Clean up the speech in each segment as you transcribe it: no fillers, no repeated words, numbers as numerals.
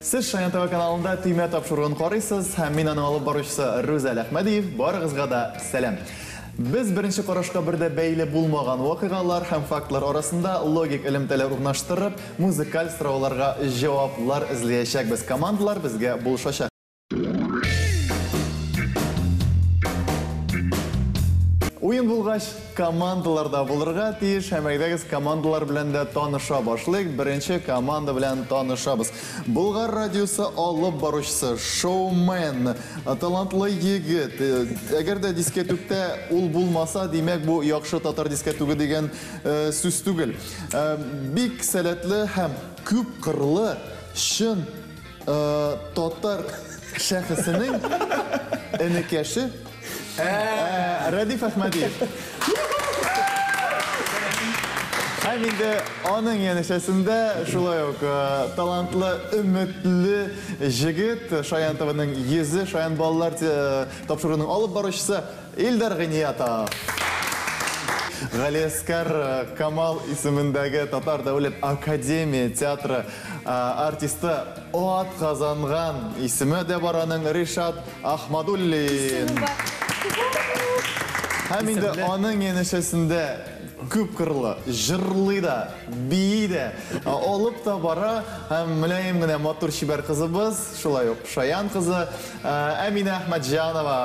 Siz Şayan TV kanalında tüyme tapşırığın qaraysiz, һәм мин аның алып баручысы Рүзәл Әхмәдиев. Барыгызга да сәлам. Biz birinchi qarashqa birda bəyli bulmagan vaqigalar һәм фактлар арасында логик элемтәләр урнаштырып, музыкаль сорауларга җаваплар эзләячәкбез. Командалар безгә булышачак. Уен булгач, командаларда булырга тиеш, һәм әйдәгез командалар белән дә таныша башлыйк. Беренче команда белән танышабыз. Булгар радиосы алып баручысы, шоумен, талантлы егет. Әгәр дә дискетүктә ул булмаса, димәк бу яхшы татар дискетүге дигән сүз түгел. Бик сәләтле һәм күп кырлы, шын татар шәхесенең энекәше Радиф Әхмәдиев. Һәм инде аның янәшәсендә шулай ук талантлы, өметле җегет, Шаян ТВның йөзе, Шаян балалар тапшыруының алып баручысы Илдар Гыниятов. Галиаскар Камал исемендәге Татар дәүләт академия театры артисты ат казанган исеме дә бар аның Ришат Ахмадуллин. Һәм инде аның янәшәсендә күп кырлы, җырлый да, бии дә, алып та бара, һәм мөлаем генә матур чибәр кызыбыз, шулай ук Шаян кызы Әминә Әхмәтҗанова.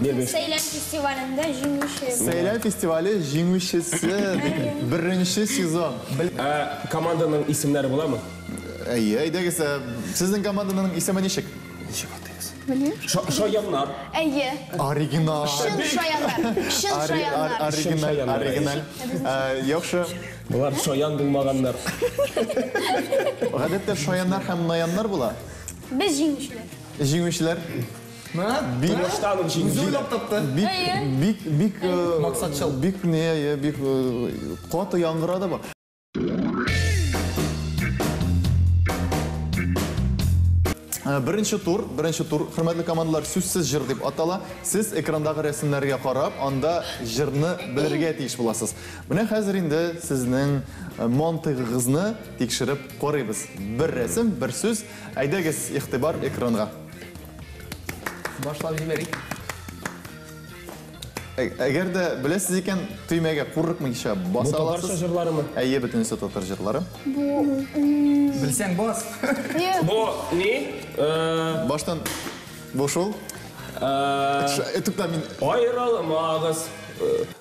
Сәйлән фестивалендә җиңүче. Сәйлән фестивале җиңүчесе, беренче сезон. Команданың исемнәре буламы? Әйдәгез, сезнең команданың исеме ничек? Шаяннар. Оригинал. Шын шаяннар. Оригинал. Яхшы. Булар шаян булмаганнар. Гадәттә шаяннар һәм наяннар була. Без җиңүчеләр. Җиңүчеләр. Бик максатчыл. Бик каты яңгырады бар. Беренче тур, хөрмәтле командалар, сүзсез җыр дип атала. Сез экрандагы рәсемнәргә карап, анда җырны белергә тиеш буласыз. Менә хәзер инде сезнең мантыгыгызны тикшереп карыйбыз. Бер рәсем, бер сүз. Әйдәгез, игътибар экранга. Башлап җибәрик. Әгәр дә беләсез икән, төймәгә курыкмыйча баса аласыз. Татарча җырларымы? Әйе, бөтенесе татар җырлары. Белсәң бас. Бу ни? Баштан бу шул. Этүктә мин Айрылмагыз.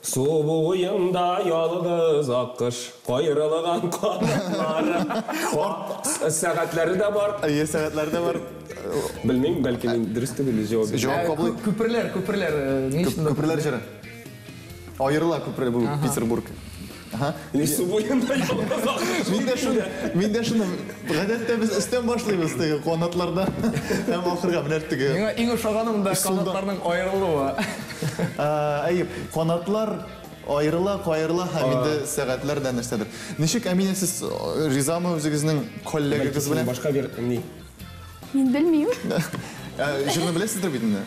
Су буенда ялгыз аккыш, кайрылган канатлары. Сәгатьләре дә бар. Әйе, сәгатьләре дә бар. Белмим, бәлки мин дөрес түгел җавап. Җавап кабул. Күперләр. Күперләр җыры. Айрыла күперләр бу Петербург. Су буенда ялгыз аккыш. Мин дә шуны гадәттә без өстән башлыйбыз теге канатларда. Һәм ахырга менә теге. Миңа иң ошаганым да канатларның аерылуы. Әйе, канатлар айрыла, кайрыла һәм инде сәгатьләр дә нәрсәдер. Ничек Әминә, сез ризамы үзегезнең коллегагыз белән? Башка бер ни? Мин белмим. Җырны беләсездер бит инде.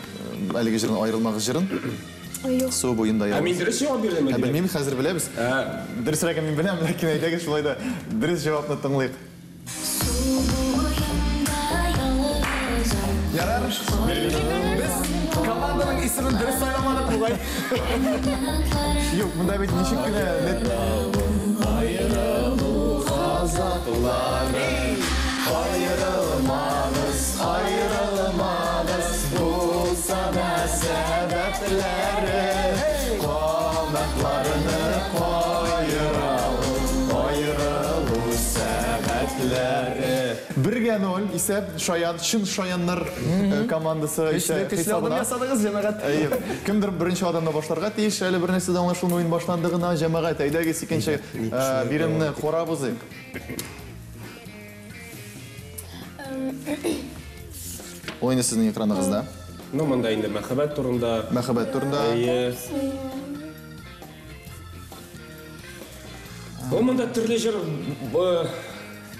Әлеге җырны айрылмагыз җырын. Су буенда ялгыз. Мин дөрес җавап бирдем. Белмим, хәзер беләбез. Дөресрәк мин беләм, ләкин әйдәгез шулай да дөрес җавапны тыңлыйк. Ярар. Без команданың исемен дөрес сайламадык бугай. Юк, монда бит ничек кенә айрылу хазатлары. Айрылмагыз, булса да сәбәпләре. Канатларны айрылу сәбәпләре. 1-0 исәп шын шаяннар командасы хисабына ясадыгыз җәмәгать. Кемдер беренче адамда башларга тиеш, әле бер нәрсәдән аңлашылмый уен башландыгына җәмәгать. Әйдәгез икенче биремне карабыз. Oyunu sizin ekranınızda. Ну, монда инде мәхәббәт турында. Мәхәббәт турында. Монда төрле җыр.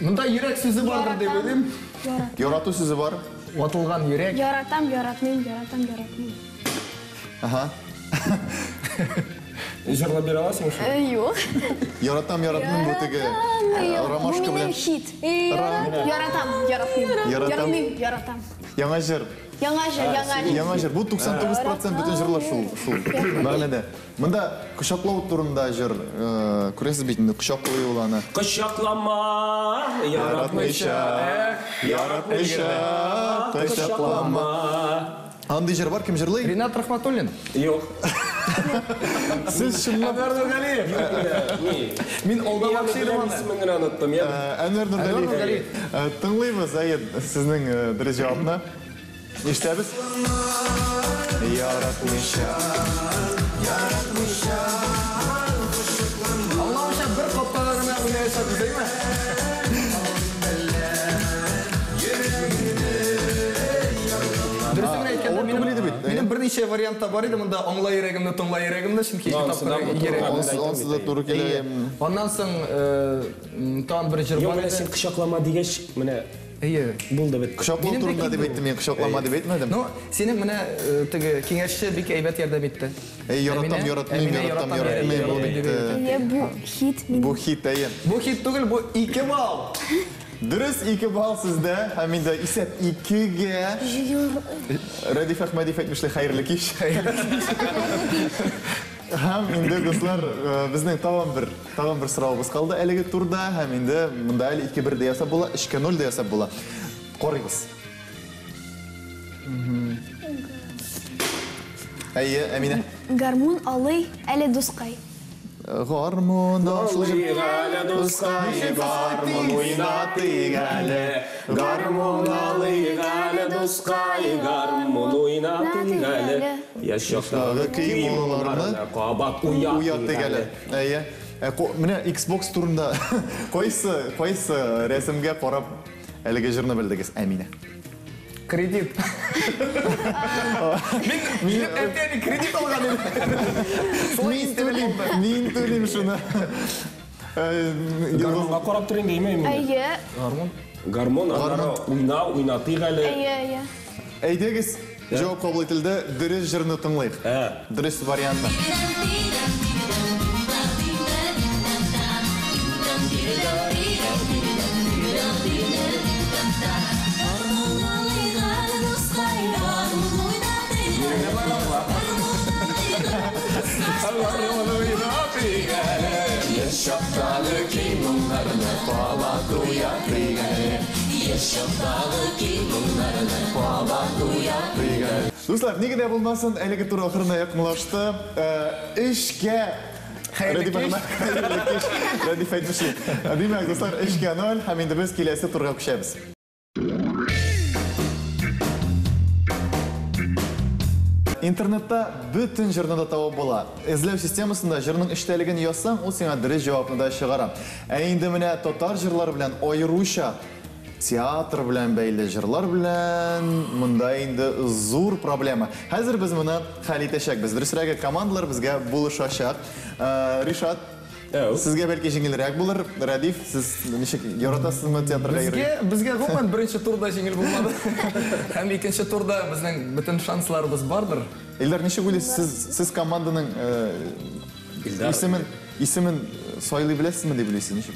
Монда йөрәк сүзе бардыр дип уйлыйм. Ярату сүзе бар. Ватылган йөрәк. Яратам. Аха. Жырлап бере аласың шу? Yok. Яратам, яратмын bu tege. Bu Ромашка benim белән. hit. Yaratam, yaratmıyorum. Yaratam. Yaratam. Яңа җыр. Яңа җыр, яңа җыр. Яңа җыр. Бу 99% бүтән җырлар шул мәгънәдә. Монда кочаклау турында җыр. Күрәсез бит инде кочаклый ул аны. Кочаклама, яратмыйча, Яратмыйча, кочаклама. Андый җыр бар, кем җырлый? Ринат Рахматуллин. Yok. Сез чынлап Әнвәр Нургалиев. Мин алда бакчыйдым аны. İsmini генә оныттым, я. Әнвәр Әнвәр Нургалиев. Тыңлыйбыз, әйе, сезнең дөрес җавапны. Ишетәбез. Яратмыйча. Аңлауча бер капкага гына уйнайсак дейме? Дөресен әйткәндә, минем берничә вариантта бар иде монда аңлай йөрәгемне, тыңлай йөрәгемне, чөнки Онсы да туры килә. Аннан соң там бер җыр Yok, бар менә иде. син кочаклама дигәч, менә Әйе. булды бит. Кочаклау Минем турында дә дип әйттем, мин кочаклама дип әйтмәдем. Ну, синең менә теге киңәшче бик әйбәт ярдәм итте. Яратам, яратмыйм, яратам, яратмыйм. Ул бит Bu hit. бу хит әйе. Бу хит түгел, бу 2 балл. Дөрес 2 балл сездә, һәм инде исәп 2-гә. Радиф Әхмәдиев әйтмешле хәерле кич. Һәм инде дуслар, безнең тагын бер соравыбыз калды әлеге турда, һәм инде монда әле 2-1 дә ясап була, 3-0 дә ясап була. Карыйбыз. Әйе, Әминә. Гармун алый, әле дускай. Гармун ашлый Галя дускай, гармон уйнатый галя. Гармон алый галя дускай, гармон уйнатый галя. Яшьтагы кыймылларны кабат уятты галя. Әйе. Менә Xbox турында кайсы рәсемгә карап әлеге җырны белдегез, Әминә? Кредит. Мин әтәни кредит алган идем. Мин төлим шуны. Гармонга карап торыйм дейме мин? Әйе, Гармон аны уйнатый галя. әйе. Әйдәгез, җавап кабул ителде. Дөрес җырны тыңлыйк. Дөрес вариантны. Яшьтагы кыймылларны кабат уятый галя. Яшьтагы кыймылларны кабат уятый галя. Дуслар, нигә дә булмасын, әлеге тур ахырына якынлашты. Эшкә Радиф әйтмешли. Димәк, дуслар, 3-0, һәм инде без киләсе турга күчәбез. Интернетта бүтән җырны да табып була. Эзләү системасында җырның эчтәлеген язсаң, ул сиңа дөрес җавапны да чыгара. Инде менә татар җырлары белән аеруча театр белән бәйле җырлар белән монда инде зур проблема. Хәзер без моны хәл итәчәкбез. Дөресрәге командалар безгә булышачак. Ришат, сезгә бәлки җиңелрәк булыр. Радиф, сез ничек яратасызмы театрга йөрергә? Безгә гомумән беренче турда җиңел булмады. Һәм икенче турда безнең бөтен шансларыбыз бардыр. Илдар, ничек уйлыйсыз? Сез команданың исемен сайлый беләсезме дип уйлыйсыз, ничек?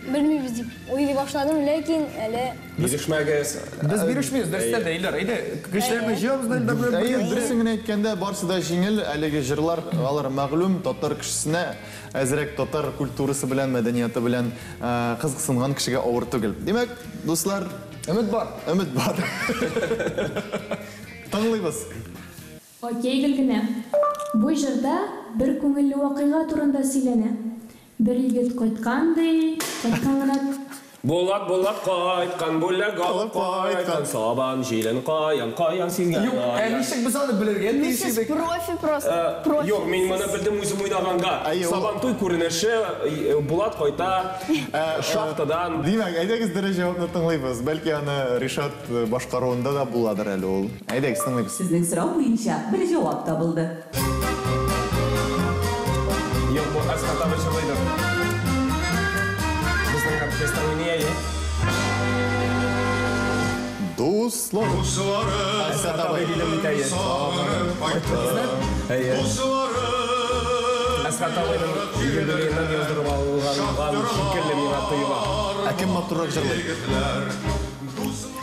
Белмибез дип уйлый башладым, ләкин әле Бирешмәгез. Без бирешмибез, дөрестән дә Илдар. Әйдә, көчләрне җыябыз да Илдар белән. Әйе, дөресен генә әйткәндә, барысы да җиңел. Әлеге җырлар, алар мәгълүм татар кешесенә, әзрәк татар культурасы белән, мәдәнияты белән кызыксынган кешегә авыр түгел. Димәк, дуслар, Өмет бар. өмет бар. Тыңлыйбыз. Окей, генә. Бу җырда бер күңелле вакыйга турында сөйләнә. Бер егет кайткандай, кайткан Булат кайткан, бүләк алып кайткан, сабан җилен каян сизгән. Юк, ничек без аны белергә Сез тиеш профи просто. Профи. Юк, мин моны белдем үзем уйнаганга. Сабан туй күренеше, Булат кайта шахтадан. Димәк, әйдәгез дөрес җавапны тыңлыйбыз. Бәлки аны Ришат башкаруында да буладыр әле ул. Әйдәгез тыңлыйбыз. Сезнең сорау буенча бер җавап табылды. Юк, бу Асхата җырлыйдыр. Безнең оркестр уйный. Дуслар. Асхата бәйле битәе. Асхатовның юбилейінен яздырып алынған шикелі миңа тойыла. Кем матуррак жырлый?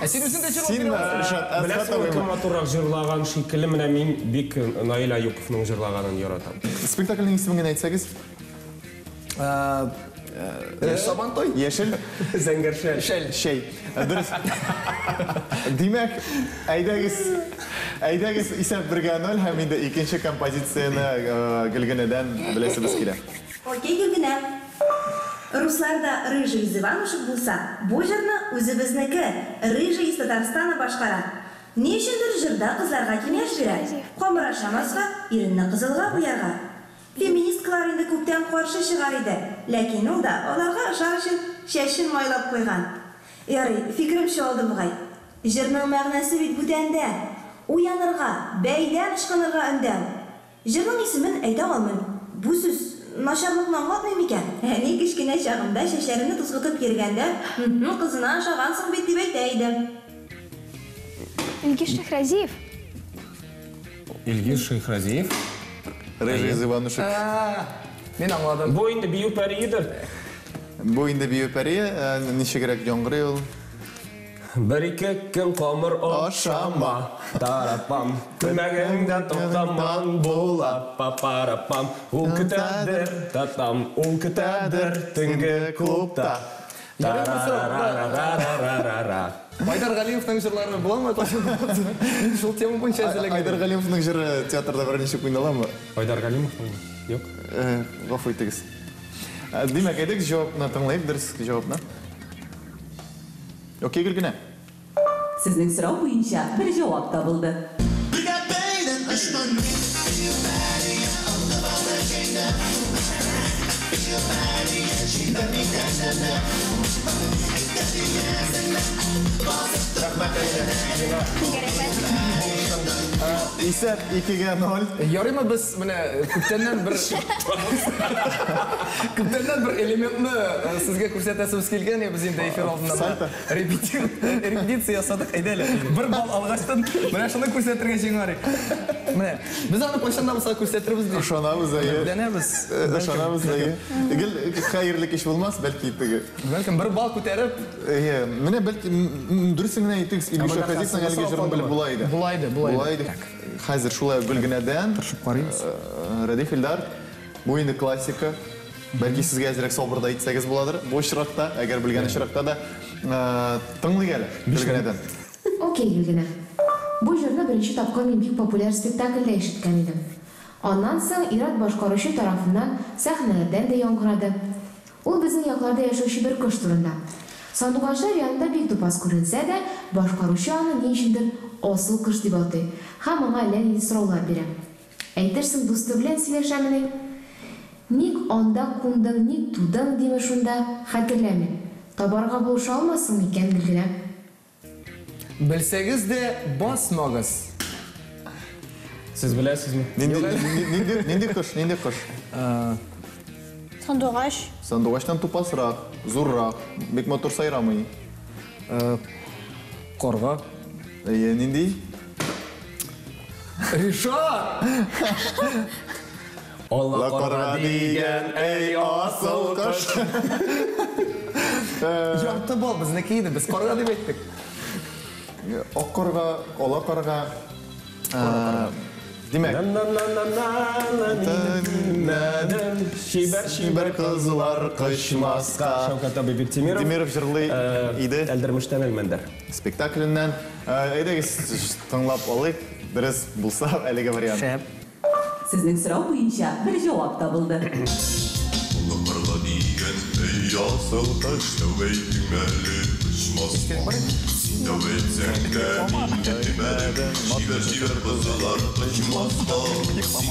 Сен өзің де Син жырлап Ришат Білесің, Асхатовый. кім матуррак жырлаған шикелі менә мин бик Наил Аюповның жырлағанын яратам. Спектакльнең исемен әйтсәгез? Сабантой. Яшел? Зәңгәршәл. Шәй. Дөрес. Димәк, әйдәгез исәп бергә 0 һәм инде икенче композицияны Гөлгенәдән беләсебез килә. Окей, Гөлгенә. Русларда Рыжий из Иванушек булса, бу җырны үзебезнеке Рыжий из Татарстана башкара. Ни өчендер җырда кызларга киңәш бирә. Камырашамаска, иренне кызылга буярга. Феминисткалар инде күптән каршы чыгар иде, ләкин ул да аларга ошар өчен чәчен майлап куйган. Ярый, фикеремчә алды бугай. Җырның мәгънәсе бит бүтәндә. Уянырга, бәйдән ышкынырга өндәү. Җырның исемен әйтә алмыйм. Бу сүз начарлыкны аңлатмый микән? Ни кичкенә чагында шәшәрене тузгытып йөргәндә, кызына ошагансың бит дип әйтә иде. Илгиз Шехразиев. Илгиз Шейхразиев. Рыжий из Иванушек. Мен аңладым. Бу инде бию пәриедер. Бу инде бию пәри, ничегрәк яңгырый ул? Бір-ике көн қамыр ашама, тарапам, көмәгіңден тоқтаман бола, папарапам. Ул күтәдір, татам, ул күтәдір, түнгі клубта. Тарарарарарарарара. Айдар Галиевтің жырлары бола ма? Мен шул тема бойынша әзірлеген. Айдар Галимовның жыры театрда берничә уйналамы? Айдар Галимовтың? Yok. Гафу итегез. Димәк, әйдәгез җавапны тыңлайык, дөрес җавапны. Окей, Гөлгенә. Сезнең сорау буенча бер җавап табылды. Исәп 2-0. Ярыймы без менә күптәннән бер элементны сезгә күрсәтәсебез килгән, без инде эфир алдында репетиция ясадык, әйдәле. Бер бал алгачтан менә шуны күрсәтергә җиңарик. Менә без аны кайчанда булса күрсәтербез дип. Ышанабыз әйе. Беләнәбез. Ышанабыз әйе. Гел хәерле кич булмас, бәлки теге. Бәлкем бер бал күтәреп, Әйе, менә бәлки дөресен генә әйтегез, Илгиз Шәһәзевнең әлеге җырын белеп була иде. була иде. Хәзер шулай Гөлгенәдән Тырышып карыйбыз. Радиф Илдар, бу инде классика. Бәлки сезгә әзрәк сабырда әйтсәгез буладыр. Бу очракта, әгәр белгән очракта да тыңлыйк әле Гөлгенәдән. Окей, Гөлгенә. Бу җырны беренче тапкыр мин бик популяр спектакльдә ишеткән идем. Аннан соң ир-ат башкаручы тарафыннан сәхнәләрдән дә яңгырады. Ул безнең якларда яшәүче бер кош турында. Сандугачлар янында бик тупас күренсә дә, башкаручы аны ни өчендер асыл кош дип атый. Һәм аңа әллә нинди сораулар бирә. Әйтерсең, дусты белән сөйләшәмени? Ник анда кундың, ник тудың диме шунда, хәтерләмим. Табарга булыша алмассың микән, Гөлгенә? Белсәгез дә басмагыз. Сіз білесізме? Нинди кош? Сандугач. Сандугачтан тупасрак, зуррак, бик матур сайрамый. Карга. Әйе, нинди? Ришат! Алла карга дигән, әй асыл кош. Ярты бал безнеке иде, без карга дип әйттек. Ак карга, ала карга. Димәк, Шибәр кызлар кычмаска. Шәүкәт абый Бектимиров. Демиров җырлый иде. Әлдермештән әлмәндәр. Спектакльнән әйдәгез тыңлап алыйк. Дөрес булса, әлеге вариант. Шәп. Сезнең сорау буенча бер җавап табылды. Карга дигән, эй асыл кош, тәвәйтең әле очмаска. Тәвәйтсәң дә мин әйтмәдем, шибәр кызлар кычмаска.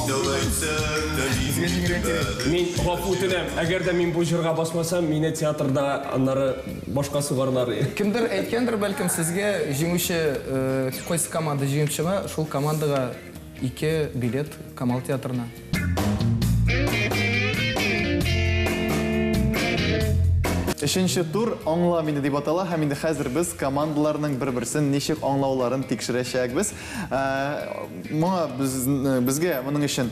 Тәвәйтсәң дә мин әйтмәдем. Мин гафу үтенәм. Әгәр дә мин бу җырга басмасам, мине театрда аннары башка сугарлар. Кемдер әйткәндер, бәлкем сезгә җиңүче кайсы команда җиңүчеме, шул командага 2 билет Камал театрына. Өченче тур аңла мине дип атала һәм инде хәзер без командаларның бер-берсен ничек аңлауларын тикшерәчәкбез. Моңа безгә моның өчен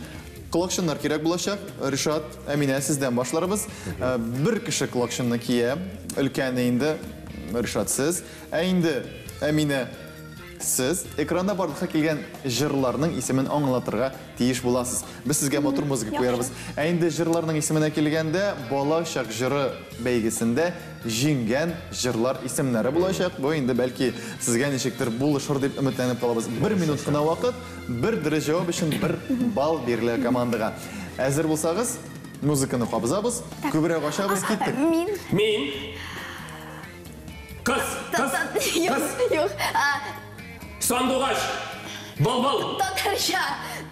Kulakşınlar керек bulacak. Rişat, Emine sizden başlarız. Bir kişi kulakşınını kiye. Ülkeni indi Rişat siz. Indi Emine siz. Ekranda bardıkta kelgen jırlarının ismini anlatırga tiyiş bulasız. Biz sizge motor müzik koyarız. Indi jırlarının ismine kelgende Bola Şak jırı beygisinde jingen jırlar isimleri bulacak. Bu indi belki sizge neşektir buluşur deyip ümitlenip kalabız. 1 minut kına vakit, bir diri cevap için 1 bal berilir komandaga. Hazır bulsağız, müzikini kabızabız, kübüre koşabız, gittik. Min. Kız. Yok. Sandıgaç. Bal.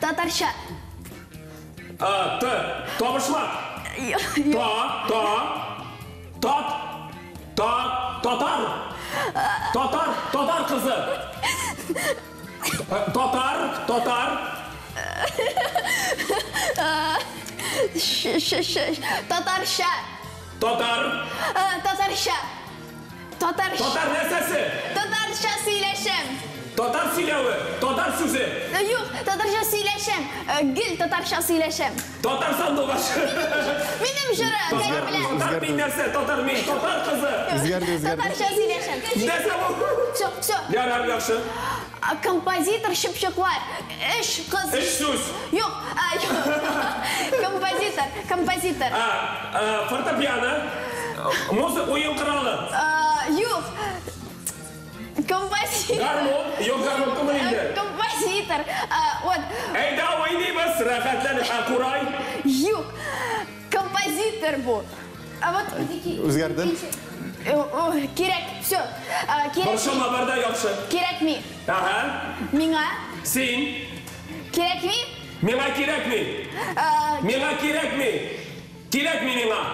Tatarşa. Tabışmak. Tatar kızı. Tatar. Tatarşa. Tatar nesesi? Tatarşa söyleşem. Tatar silahı. Tatar süzü. Yok, tatarşa söyleşem. Gül tatarşa söyleşem. Tatar sandıgaç. Benim jürü, seni bilen. Tatar min nesi? Tatar min. Tatar kızı. Özgerdi. Tatarşa söyleşem. Nesi bu? Все. Yarar yakşı. Композитор Шипшаклар. Эш, кыз. Eş süz. Yok. Композитор. Fortepiyano. Müzik oyun kralı. Yok. Композитор. Garmon. Yok garmon kimin indi? Композитор. Вот. Eyda oynayımız. Rahatlanıp Kuray. Yok. Композитор bu. Вот. Özgerdi. Керек. Все. Керек. Barışama barda yakşı. Керек mi? Aha. Миңа. Sin. Керек mi? Mına kirek mi? Mına kirek mi? Kirek mi mına?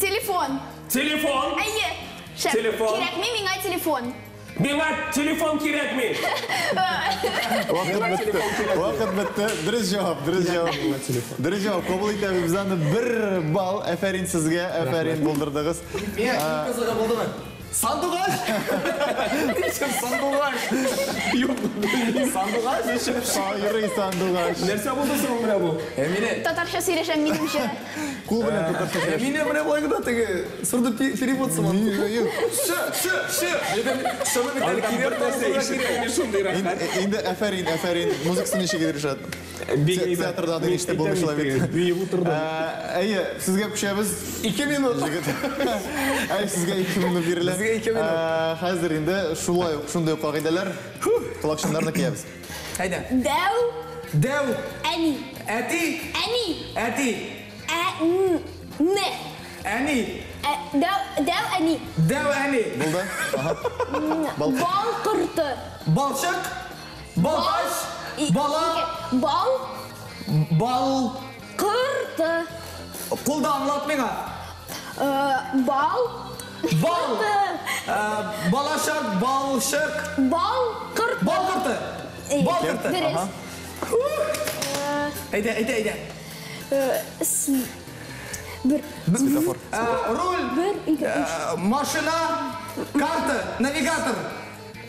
Telefon. Telefon. Ayı. Şef. Telefon. Керек mi? Миңа telefon. Mına telefon kirek mi? Vakit bitti. Diriz cevap. Diriz cevap. Kabul etabi bizden de 1 bal. Aferin sizge. Aferin buldurdunuz. Kızıga buldu mu? Sandıgaç! Sandıgaç! Yok. Sandıgaç? Hayır sandıgaç. Nerse buldun buna bu? Emine. Tatarşa söyleşem benim jürü. Kulübüne tutarsa. Emine buna boygu da tege. Surdu perevod sımın. Şunu bir tane kirek. Indi aferin. Müziksini işe gelirişat. Teatrda da işte bulmuşlar. Büyü buturdu. Iyi, sizge kuşayımız 2 minut. Ay sizge 2 minut biriler. Sizge 2 minut. Hazır indi şunday kaideler. Kulakşınlarını kiyemiz. Haydi. Dev. Dev. Ani. Eti. Ani. Eti. Ne. Ani. Dev ani. Dev ani. Buldu. Bal. Bal kırtı. Balçık. Baltaş. Bala. Bal Bal. kırtı. Kulda anlat bana. Bal. Bal. Balaşak. Balşık. Bal kırtı. Bal kırtı. Bal kırtı. Deriz. Haydi. Bir. Svetofor. Rul. Bir. İki. Maşına. Kartı. Navigatör.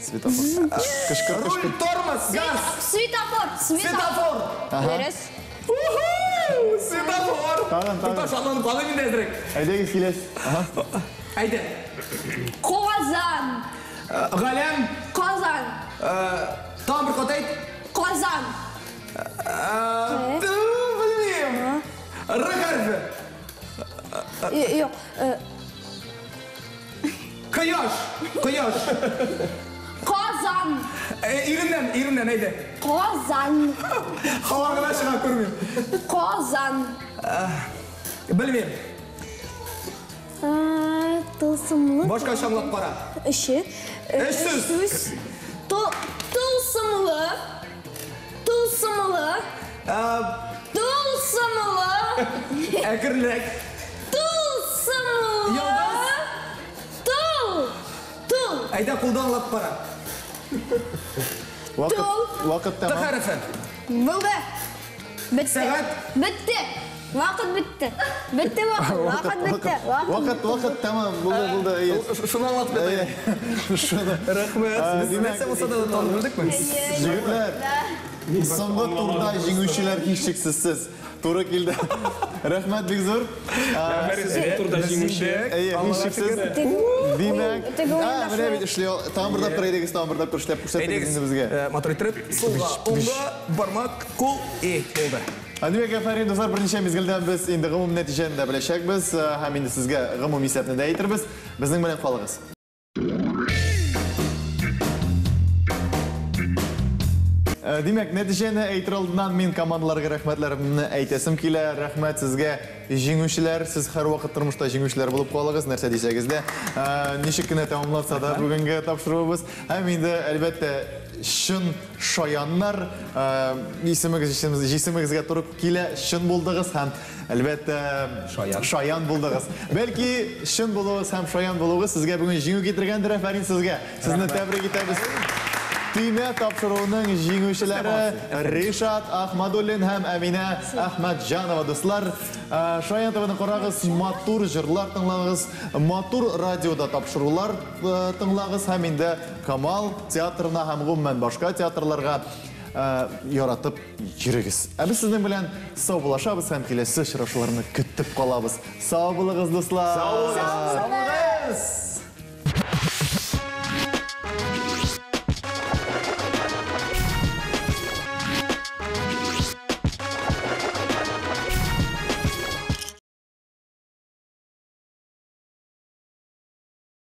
Svetofor. Kışkır. Rul. Tormos. Gaz. Svetofor. Svetofor. Deriz. Svetofor. Tamam. Tutaş Allah'ın balı mı dezdirek? Haydi giskiles. Haydi. Kozan. Galem. Kozan. Tam bir kotayt. Kozan. Bilmiyorum. R harfi. Yok. Kıyaş. Kozan. İrinden haydi. Kozan. Havagına şuna kurmuyorum. Kozan. Bilmiyorum. Tılsımlı. Başka şamlat para. Işık. Eşsiz. Tılsımlı. Ekirlek. Tılsımlı. Yıldız. Tıl. Ayda kulda anlat para. Vakit T tamam. harfi. Buldu. Bitti. Saat. Bitti. Vakit bitti. Bitti vakit. Vakit bitti. Vakit tamam. Buldu. İyi. Şunu anlat be. Şunu. Rahmet. Biz neyse olsa da tanıdırdık mı? Jigitler. Soңғы турда жеңүүчүлөр кийишексиз. туры келді. Рахмет бик зур. Сіз турда жеңуші. Һичшиксез. Димәк, менә бит эшләй. Тамырдап кырыйдыгыз, тамырдап күрсәтеп күрсәтегез безгә. Мотор иттереп, солға, оңға, бармак, кул, болды. Демәк, әфәрин дуслар, берничә мизгелдән без инде гомум нәтиҗәне дә беләчәкбез. Һәм инде сезгә гомум исәпне дә әйтербез. Безнең белән калыгыз. Демәк, нәтиҗәне әйтер алдыннан мин командаларга рәхмәтләремне әйтәсем килә. Рәхмәт сезгә, җиңүчеләр. Сез һәр вакыт тормышта җиңүчеләр булып калыгыз. Нәрсә дисәгез дә, ничек кенә тәмамлатса да бүгенге тапшыруыбыз. Һәм инде әлбәттә шын шаяннар исемегезгә туры килә. Шын булдыгыз һәм әлбәттә шаян булдыгыз. Бәлки шын булугыз һәм шаян булугыз сезгә бүген җиңү китергәндер, әфәрин сезгә. Сезне тәбрик итәбез. Түймә тапшыруының җиңүчеләре Ришат Ахмадуллин һәм Әминә Әхмәтҗанова дуслар. Шаян ТВ-ны карагыз, матур җырлар тыңлагыз, матур радиода тапшырулар тыңлагыз һәм инде Камал театрына һәм гомумән башка театрларга яратып йөрегез. Без сезнең белән сау булашабыз һәм киләсе очрашуларны көтеп калабыз. Сау булыгыз дуслар.